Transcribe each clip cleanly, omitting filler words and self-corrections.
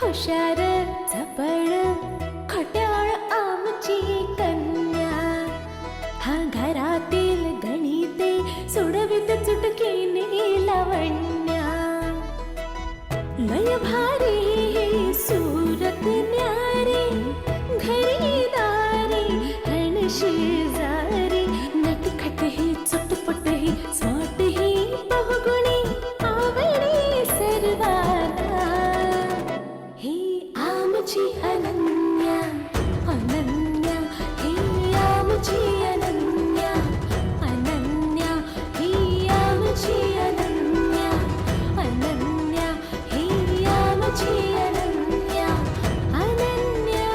हुशार चपळ खट्याळ आमची कन्या, हा घरातील गणिते सोडवित चुटकीने लावण्या. लय भारी ही सूरत न्यारी, घरी दारी हण शेजारी, नटखट ही चटपट ही स्मार्ट ही बहुगुणी आवडी सर्वांना. ही आमची अनन्या अनन्या, ही आमची अनन्या अनन्या, ही आमची अनन्या अनन्या, ही आमची अनन्या अनन्या.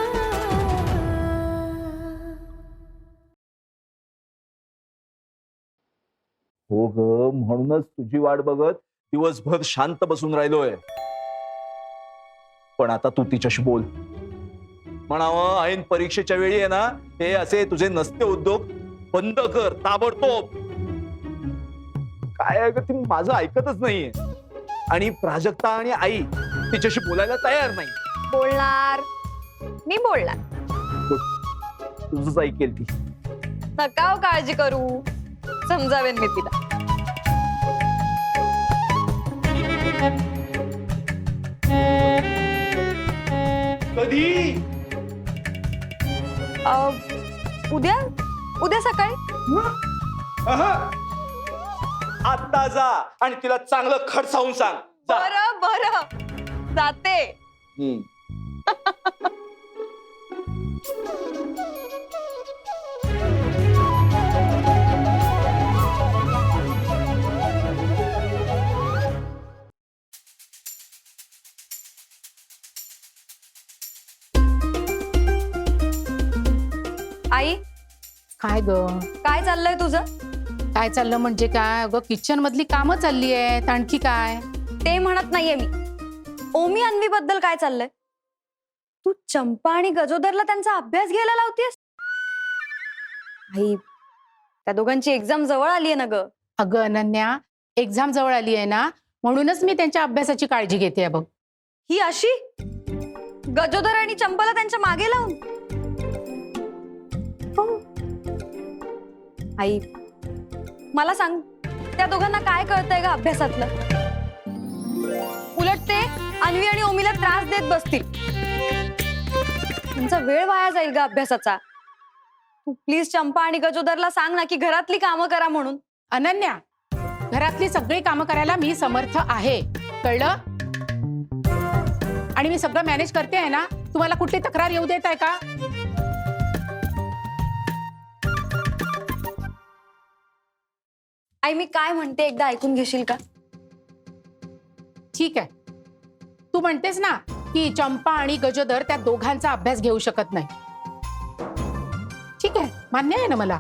हो ग, म्हणूनच तुझी वाट बघत दिवसभर शांत बसून राहिलोय. पण आता तू तिच्याशी बोल. म्हणावं ऐन परीक्षेच्या वेळी आहे ना, हे असे तुझे नसते उद्योग बंद कर ताबडतोब. काय ती माझं ऐकतच नाहीये. आणि प्राजक्ता आणि आई तिच्याशी बोलायला तयार नाही. बोलणार, मी बोलणार. तुझंच ऐकेल ती. नका हो काळजी करू, समजावेन मी तिला. कधी? उद्या उद्या सकाळी. आता जा आणि तिला चांगलं खडसावून सांग. जा. बरं बरं, जाते. आई, काय ग? काय चाललंय तुझं? काय चाललं म्हणजे काय? अगं किचन मधली कामं चालली आहेत, आणखी काय? ते म्हणत नाहीये मी. ओमी अन्वी बद्दल काय चाललंय? तू चंपा आणि गजोदरला त्यांचा अभ्यास घ्यायला लावतेस? आई, त्या दोघांची एक्झाम जवळ आली आहे ना ग. अगं अनन्या, एक्झाम जवळ आली आहे ना, म्हणूनच मी त्यांच्या अभ्यासाची काळजी घेते बघ. ही अशी गजोदर आणि चंपाला त्यांच्या मागे लावून. आई, मला सांग, त्या दोघांना काय कळतंय का अभ्यासातलं? उलट ते अन्वी आणि ओमीला त्रास देत बसतील. त्यांचा वेळ वाया जाईल ग अभ्यासाचा. तू प्लीज चंपा आणि गजोदरला सांग ना की घरातली कामं करा म्हणून. अनन्या, घरातली सगळी कामं करायला मी समर्थ आहे, कळलं? आणि मी सगळं मॅनेज करते आहे ना. तुम्हाला कुठली तक्रार येऊ देत आहे का? आई, मी काय म्हणते एकदा ऐकून घेशील का? ठीक आहे, तू म्हणतेस ना की चंपा आणि गजोदर त्या दोघांचा अभ्यास घेऊ शकत नाही. ठीक आहे, मान्य आहे ना मला.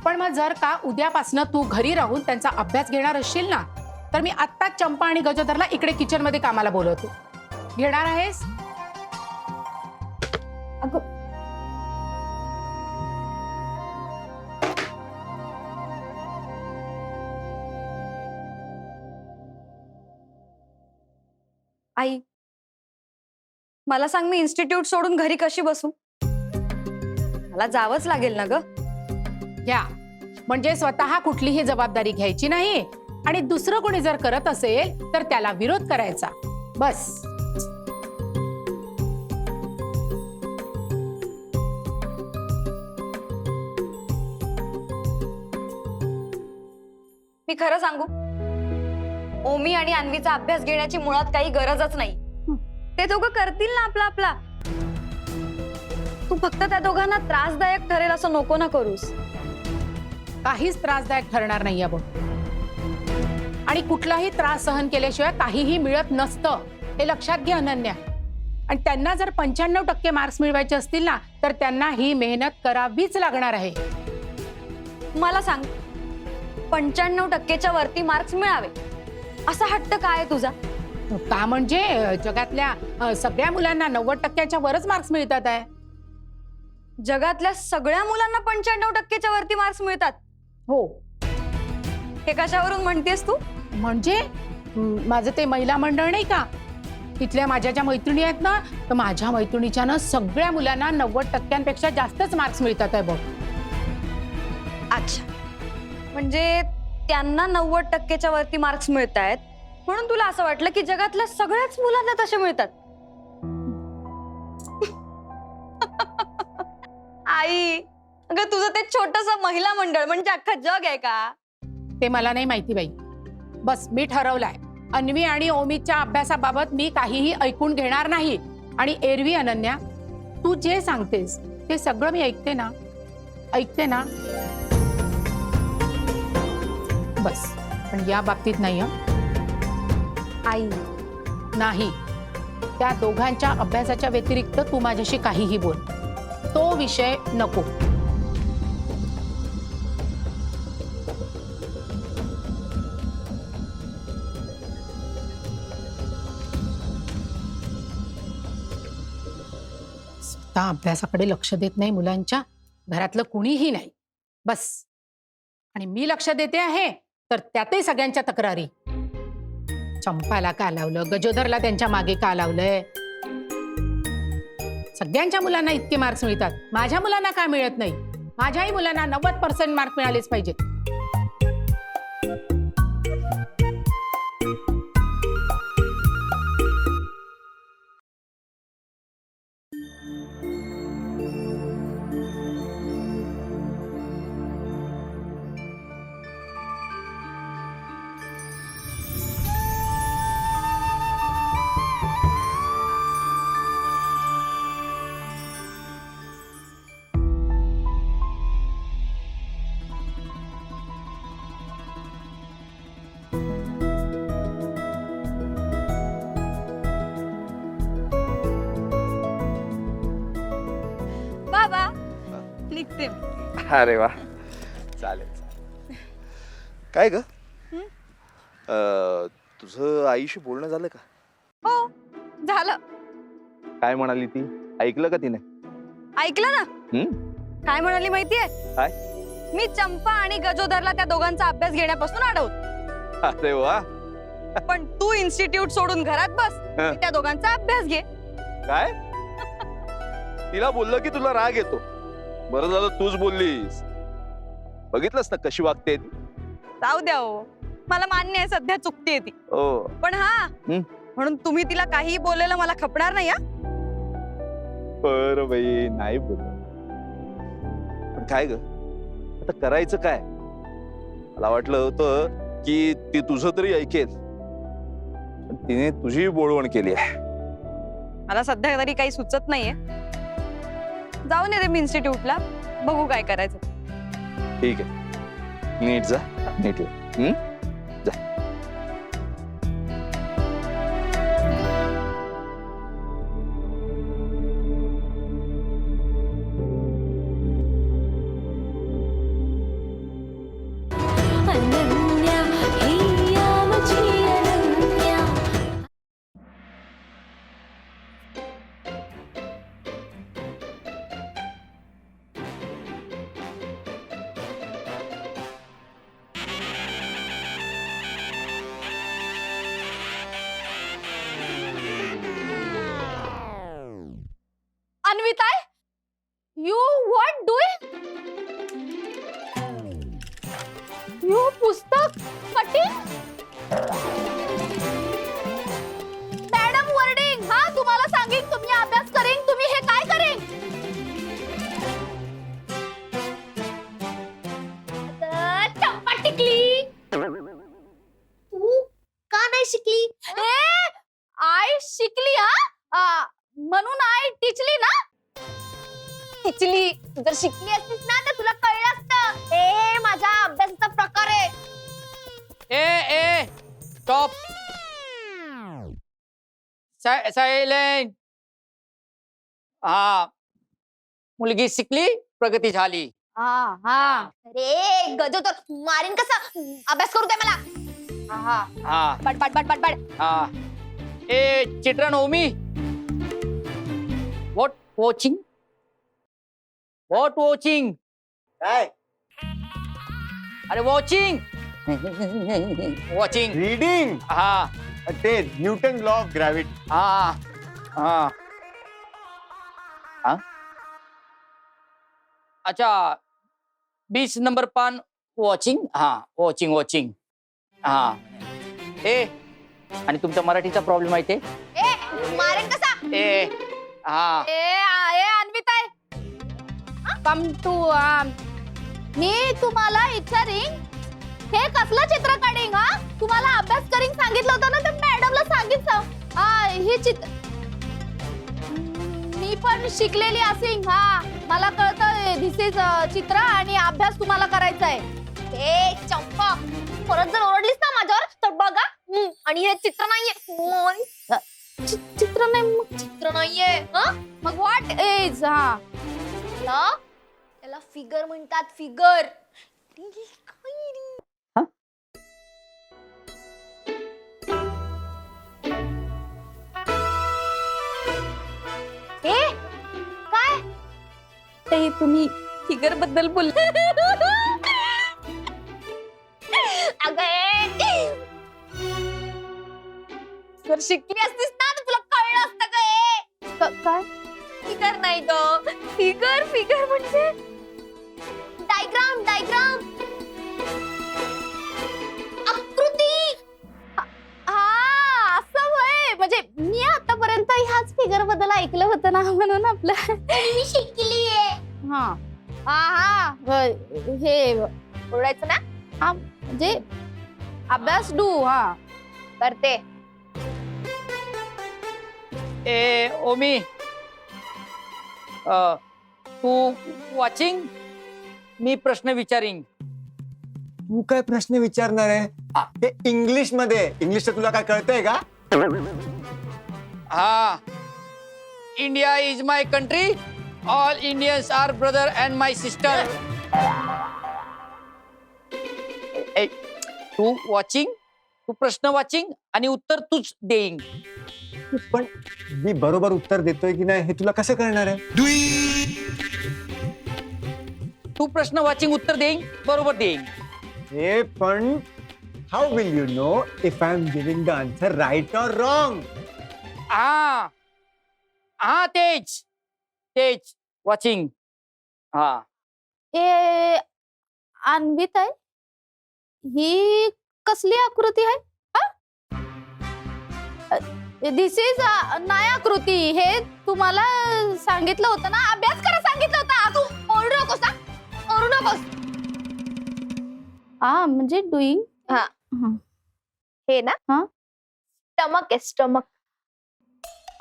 पण मग जर का उद्यापासनं तू घरी राहून त्यांचा अभ्यास घेणार असशील ना, तर मी आत्ताच चंपा आणि गजोदरला इकडे किचन मध्ये कामाला बोलवते. घेणार आहेस? अगं, आई, मला सांग, मी इन्स्टिट्यूट सोडून घरी कशी बसू? मला जावंच लागेल ना ग. घ्या, म्हणजे स्वतः कुठलीही जबाबदारी घ्यायची नाही आणि दुसरं कोणी जर करत असेल तर त्याला विरोध करायचा, बस. मी खरं सांगू, ओमी आणि अन्वीचा अभ्यास घेण्याची मुळात काही गरजच नाही. ते दोघं करतील ना आपला आपला. तू फक्त त्या दोघांना त्रासदायक ठरेल असं नको ना करूस. काहीच त्रासदायक ठरणार नाहीये बघ. आणि कुठलाही त्रास सहन केल्याशिवाय काहीही मिळत नसतं, हे लक्षात घे अनन्या. आणि त्यांना जर 95% मार्क्स मिळवायचे असतील ना, तर त्यांना ही मेहनत करावीच लागणार आहे. मला सांग, 95%च्या वरती मार्क्स मिळावे असा हट्ट काय आहे तुझा? का म्हणजे जगातल्या सगळ्या मुलांना 90%च्या वरच मार्क्स मिळतात आहे. जगातल्या सगळ्या मुलांना 95%च्या वरती मार्क्स मिळतात? हो. हे कशावरून म्हणतेस तू? म्हणजे माझं ते महिला मंडळ नाही का, तिथल्या माझ्या ज्या मैत्रिणी आहेत ना, तर माझ्या मैत्रिणीच्या ना सगळ्या मुलांना 90% जास्तच मार्क्स मिळतात आहे बघ. अच्छा, म्हणजे त्यांना 90%च्या वरती मार्क्स मिळत आहेत म्हणून तुला असं वाटलं की जगातल्या सगळ्याच मुलांना तसे मिळतात. आई, अगं तुझं ते छोटस महिला मंडळ म्हणजे अख्खा जग आहे का? ते मला नाही माहिती बाई. बस मी ठरवलंय, अन्वी आणि ओमीच्या अभ्यासाबाबत मी काहीही ऐकून घेणार नाही. आणि एरवी अनन्या, तू जे सांगतेस ते सगळं मी ऐकते ना. बस, पण या बाबतीत नाही हं. आई, नाही, त्या दोघांच्या अभ्यासाच्या व्यतिरिक्त तू माझ्याशी काहीही बोल. तो विषय नको. स्वतः अभ्यासाकडे लक्ष देत नाही मुलांच्या, घरातलं कुणीही नाही. बस, आणि मी लक्ष देते आहे तर त्यातही सगळ्यांच्या तक्रारी. चंपाला का लावलं, गजोदरला त्यांच्या मागे का लावलंय? सगळ्यांच्या मुलांना इतके मार्क्स मिळतात, माझ्या मुलांना का मिळत नाही? माझ्याही मुलांना 90% मार्क मिळालेच पाहिजेत. बाबा निघते मी. अरे वा, चालेल. काय ग, तुझं आईशी बोलणं झालं का? हो, झालं. काय म्हणाली ती? ऐकलं का तिने? ऐकलं ना. काय म्हणाली माहितीये? काय? मी चंपा आणि गजोदरला त्या दोघांचा अभ्यास घेण्यापासून अडवत. अरे वा. पण तू इन्स्टिट्यूट सोडून घरात बस, मी त्या दोघांचा अभ्यास घे. काय? तिला बोललं की तुला राग येतो. बरं झालं तूच बोललीस. बघितलंस ना कशी वागते ती. जाऊ द्या हो, मला मान्य आहे सध्या चुकतीये ती. हो. पण हा, म्हणून तुम्ही तिला काहीही बोललेलं मला खपणार नाही. बरं बाई, नाही बोल. पण काय ग, आता करायचं काय? मला वाटलं होतं की ती तुझं तरी ऐकेल, पण तिने तुझी बोलवण केली आहे. मला सध्या तरी काही सुचत नाहीये. जाऊन येते मी इन्स्टिट्यूटला, बघू काय करायचं. ठीक आहे, नीट जा, नीट ये. जा. अनन्या हिया माझी अनन्या. अन्विताय, यू व्हॉट डूइंग? यू पुस्तक कटिंग? Madam wording. हा, तुम्हाला सांगेन, तुम्ही अभ्यास करेन, तुम्ही हे काय करेन? चंपा टिकली, तू का नाही शिकली? आय शिकली. हा, म्हणून आय टिचली ना. टिचली, तू जर शिकली असतीस ना तर तुला कळलं असतं. ए, माझा अभ्यासाचा प्रकार आहे. ए स्टॉप. सायलेंट. हा, मुलगी शिकली, प्रगती झाली. अरे गजो तर मारीन कसा. अभ्यास करू दे मला. हा but but but but but. हा. ए children, Omi, what watching? What watching? काय? अरे वॉचिंग. वॉचिंग. रीडिंग. हा, ते न्यूटन लॉ ऑफ ग्रॅव्हिटी. हाँ हाँ हाँ अच्छा 20 नंबर पान वॉचिंग. हाँ वॉचिंग वॉचिंग. हाँ ए आणि तुमच्या मराठीचा प्रॉब्लेम आहे ते मारेन कसा ए हा अन्विताय कम टू मी तुम्हाला विचारीन हे कसलं चित्र काढीन. हा तुम्हाला अभ्यास करीन सांगितलं होतं ना तर मॅडमला सांगितलं हे चित्र मी पण शिकलेली असेन. हा मला कळतं धिस इज चित्र आणि अभ्यास तुम्हाला करायचा आहे. ए चंपा परत जर ओरडलीस ना माझ्यावर तर बघा. आणि हे चित्र नाहीये. चित्र नाही मग चित्र नाहीये मग व्हॉट इज. हा त्याला फिगर म्हणतात फिगर. ए काय ते तुम्ही फिगर बद्दल बोल जर शिकली असतीस ना तर तुला कळलं असतं काय फिगर नाही ग. फिगर फिगर म्हणजे डायग्राम डायग्राम आकृती. हा असं होय. म्हणजे मी आतापर्यंत ह्याच फिगर बद्दल ऐकलं होतं ना म्हणून आपलं मी शिकली आहे. हा हा हा हे ओरडायचं ना. हा म्हणजे अभ्यास डू. हा करते. ए ओमी तू वॉचिंग मी प्रश्न विचारिंग. तू काय प्रश्न विचारणार आहे? ते इंग्लिश मध्ये. इंग्लिश तुला काय कळतंय का? हा India is my country. All Indians are brother and my sister. तू वॉचिंग तू प्रश्न वाचिंग आणि उत्तर तूच देईंग. पण मी बरोबर उत्तर देतोय की नाही हे तुला कसं कळणार आहे? तू प्रश्न वाचिंग उत्तर देईंग बरोबर देईंग. हे पण how will you know if I am giving the answer right or wrong? हा हा तेच तेच वॉचिंग. हा ए अन्वित आहे ही कसली आकृती आहे. दिस इज नाही आकृती. हे तुम्हाला सांगितलं होतं ना अभ्यास करा सांगितलं होतं. तू ओरडू नकोस ना ओरडू नकोस. हा म्हणजे डुईंग. हा हे ना. हा स्टमक आहे स्टमक.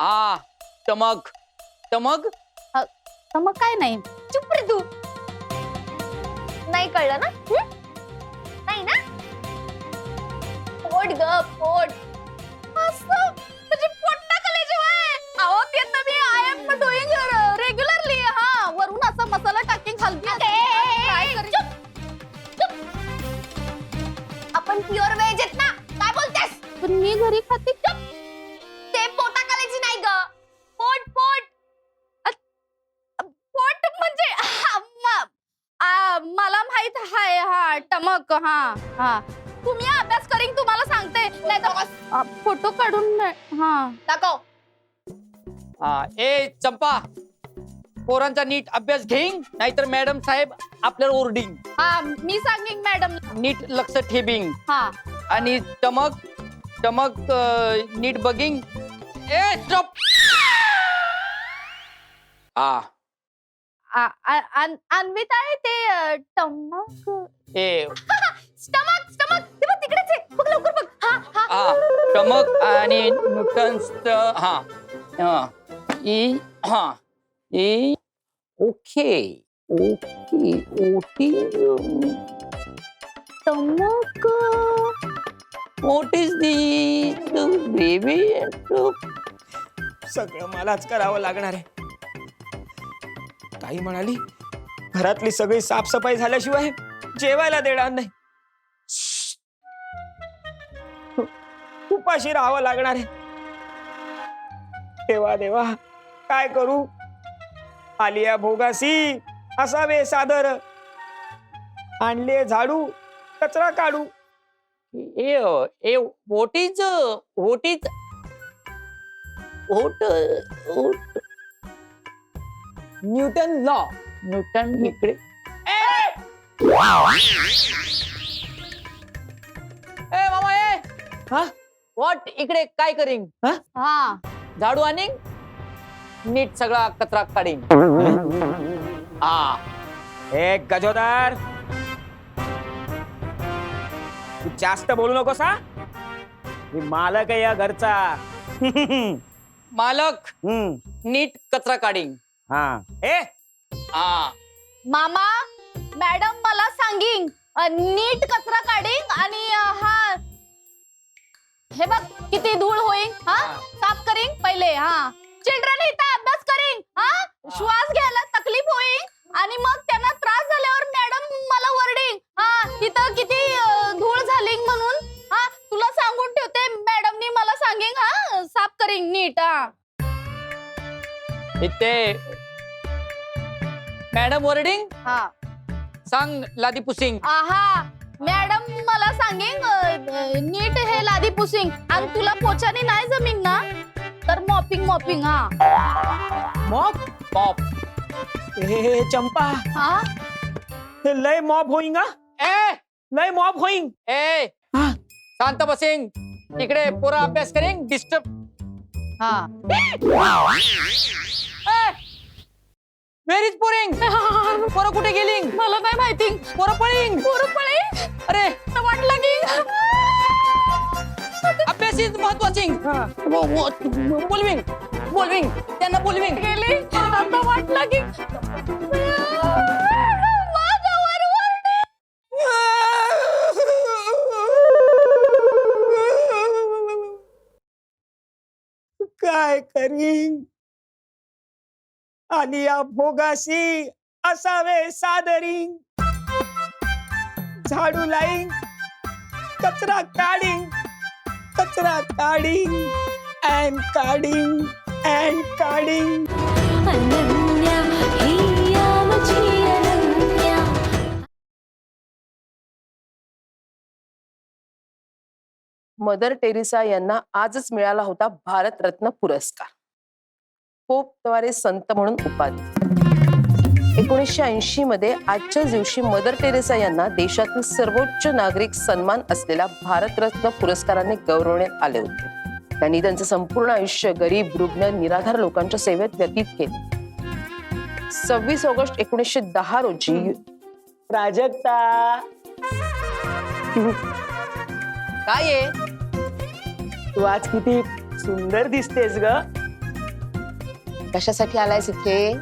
हा टमक टमक स्टमक काय नाही. चुप रे तू. नाही कळलं ना. नाही ना. पोट ग पोट. असं तुझी पोट टाकले जेव्हा अहो ते तर मी आय एम डुईंग रेग्युलरली. हा वरून असं मसाला टाकिंग खालती ट्राय करीन. आपण प्युअर व्हेज आहेत ना काय बोलतेस. पण मी घरी खाते. ते पोटा करायची नाही ग. पोट पोट पोट म्हणजे मला माहित आहे. हा टमक. हा हा तुम्ही अभ्यास करीन तुम्हाला सांगते नाही तर फोटो काढून हा दाखव. हा ए चंपा पोरांचा नीट अभ्यास घेईन नाहीतर मॅडम साहेब आपल्याला ओरडिंग. हा मी सांगेन मॅडम. नीट लक्ष ठेविंग. हा आणि टमक टमक नीट बघिंग. ए स्टॉप. हा अन्वित आहे ते टमक. ए स्टमक स्टमक ते तिकडेच आहे. बघ लवकर बघ. हा हा हा टमक आणि न्यूटन्स. हा हा ई हा ई ओके ओके ओटी. टमक व्हॉट इज द बेबी. सगळं मलाच करावं लागणार आहे. ताई म्हणाली घरातली सगळी साफसफाई झाल्याशिवाय जेवायला देणार नाही. उपाशी राहावं लागणार आहे. देवा देवा काय करू. आलिया भोगासी असावे सादर. आणले झाडू कचरा काढू what is Newton law. Newton इकडे मामा हा? व्हॉट इकडे काय करीन हा झाडू आणि नीट सगळा कचरा काढीन. हा ए गजोदर, तू जास्त बोलू नकोस हा. मी मालक आहे या घरचा. मालक नीट कचरा काढीन. हा ए हा मामा मॅडम मला सांगीन नीट कचरा काढीन आणि हा हे बघ किती धूळ होईन हा साफ करीन पहिले. हा चिल्ड्रन इथं अभ्यास करीन हा श्वास घ्यायला तकलीफ होईन आणि मग त्यांना त्रास झाल्यावर मॅडम मला वरडीन हा इथं किती धूळ झाली म्हणून. हा तुला सांगून ठेवते मॅडमनी मला सांगेन हा साफ करीन नीट. हा इथे मॅडम वर्डिंग हा सांग लादी पुसिंग. आहा मॅडम मला सांगेन नीट हे लादी पुसिंग आणि तुला पोछाने नाही जमीन ना तर मॉपिंग मॉपिंग. हा मॉप. पॉप ए चंपा, हा हे लय मॉप होईंग हा. ए लय मॉप होईंग. ए हा. शांत बसिंग. इकडे पोरा अभ्यास करेन डिस्टर्ब. हा व्हेर इज पोरिंग. पोरं कुठे गेली. मला नाही माहिती. पोरं पळींग. अरे वाटलं की अभ्यास इज महत्वाची. बोलविंग त्यांना बोलविंग. गेली आता वाटलं की माझ्यावर ओरडे. काय करीन. आणि या भोगाशी असावे सादरी. झाडू लाईन, कचरा काढीन, कचरा काढीन अँड काढीन अँड काढीन. अनन्या हिया मुझी अनन्या. मदर टेरेसा यांना आजच मिळाला होता भारतरत्न पुरस्कार. पोपद्वारे संत म्हणून उपाधी. 1980 मध्ये आजच्याच दिवशी मदर टेरेसा यांना देशातील सर्वोच्च नागरिक सन्मान असलेल्या भारतरत्न पुरस्काराने गौरवण्यात आले होते. त्यांनी त्यांचे संपूर्ण आयुष्य गरीब, रुग्ण, निराधार लोकांच्या सेवेत व्यतीत केले. 26 ऑगस्ट 1910 रोजी प्राजक्ता, काय आहे? तू आज किती सुंदर दिसतेस ग. कशासाठी आलायस इथे?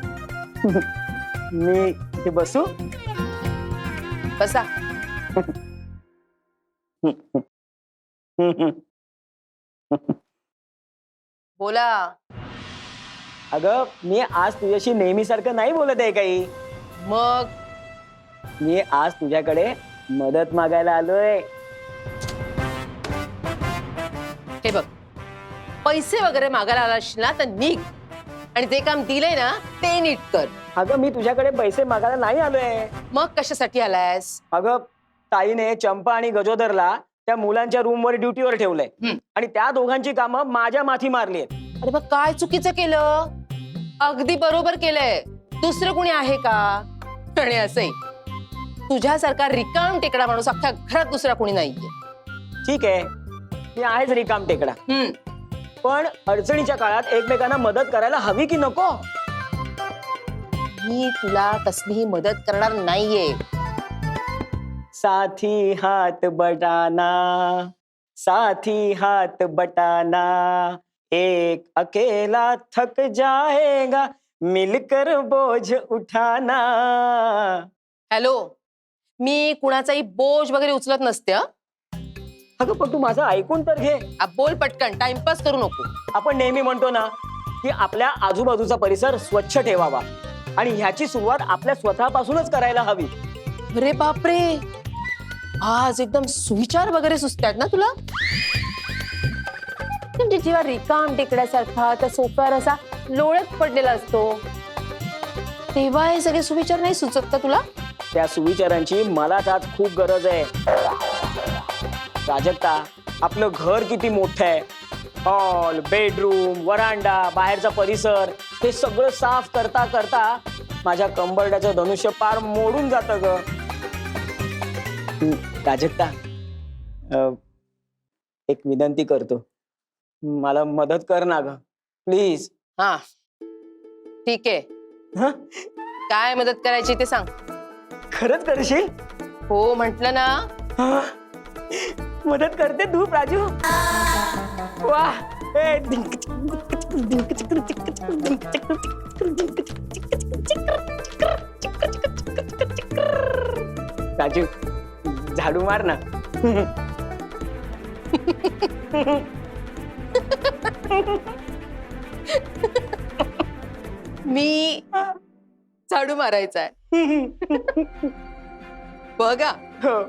मी इथे बसू. बसा. बोला. अगं मी आज तुझ्याशी नेहमीसारखं नाही बोलत आहे काही. मग मी आज तुझ्याकडे मदत मागायला आलोय. हे बघ, पैसे वगैरे मागायला आला असशील ना तर निघ आणि जे काम दिलंय ना ते नीट कर. अगं मी तुझ्याकडे पैसे मागायला नाही आलोय. मग कशासाठी आलायस? अगं ताईने चंपा आणि गजोदरला त्या मुलांच्या रूमवर ड्युटीवर ठेवलंय आणि त्या दोघांची कामं माझ्या माथी मारली आहेत. अरे मग काय चुकीचं केलं? अगदी बरोबर केलंय. दुसरं कोणी आहे का? आणि असंही तुझ्यासारखा रिकाम टेकडा माणूस अख्ख्या घरात दुसरा कोणी नाहीये. ठीक आहे, मी आहेच रिकाम टेकडा. पण अडचणीच्या काळात एकमेकांना मदत करायला हवी की नको? मी तुला कसलीही मदत करणार नाहीये. साथी हाथ बटाना, साथी हाथ बटाना, एक अकेला थक जाएगा, मिलकर बोझ उठाना. हॅलो, मी कुणाचाही बोज वगैरे उचलत नसते. अगं पण तू माझं ऐकून तर घे. बोल पटकन, टाइमपास करू नको. आपण नेहमी म्हणतो ना की आपल्या आजूबाजूचा परिसर स्वच्छ ठेवावा आणि ह्याची सुरुवात आपल्या स्वतःपासूनच करायला हवी. अरे बापरे, आज एकदम सुविचार वगैरे सुचतात ना तुला? म्हणजे जेव्हा रिकाम टेकड्यासारखा त्या सोफ्यावर असा लोळत पडलेला असतो तेव्हा हे सगळे सुविचार नाही सुचत का तुला? त्या सुविचारांची मलाच आज खूप गरज आहे. प्राजक्ता, आपलं घर किती मोठं आहे. हॉल, बेडरूम, वरांडा, बाहेरचा परिसर हे सगळं साफ करता करता माझ्या कंबरड्याचं धनुष्य पार मोडून जातं ग. प्राजक्ता, एक विनंती करतो, मला मदत कर ना ग प्लीज. हा ठीक आहे. हं? काय मदत करायची ते सांग. खरंच करशील? हो म्हंटल ना. हा? मदत करते तू प्राजू? वा. ए, डिंक चिक, डिंक चिक, डिंक चिक, डिंक चिक, डिंक चिक, डिंक चिक. राजू, झाडू मार ना. मी झाडू मारायचा आहे. बघा हो.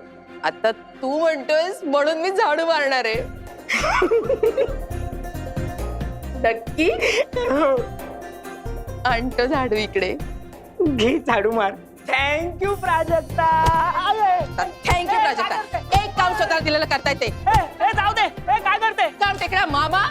आता तू म्हणतोयस म्हणून मी झाडू मारणार आहे. नक्की हो. आणतो झाडू इकडे. घे झाडू मार. थँक्यू प्राजक्ता. थँक्यू प्राजक्ता. एक काम स्वतःला दिलेलं करता येते. जाऊ दे. काय करते? काम टेकडा मामा.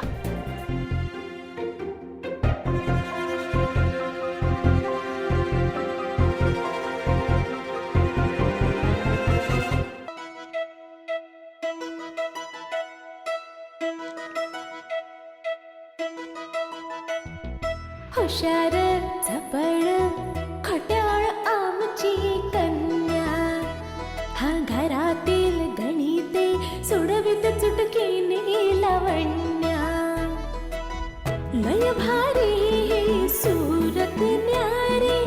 हुशार झपड खट्याळ आमची कन्या हा घरातील गणिते सोडवित चुटकीने लावण्या लय भारी सूरत न्यारी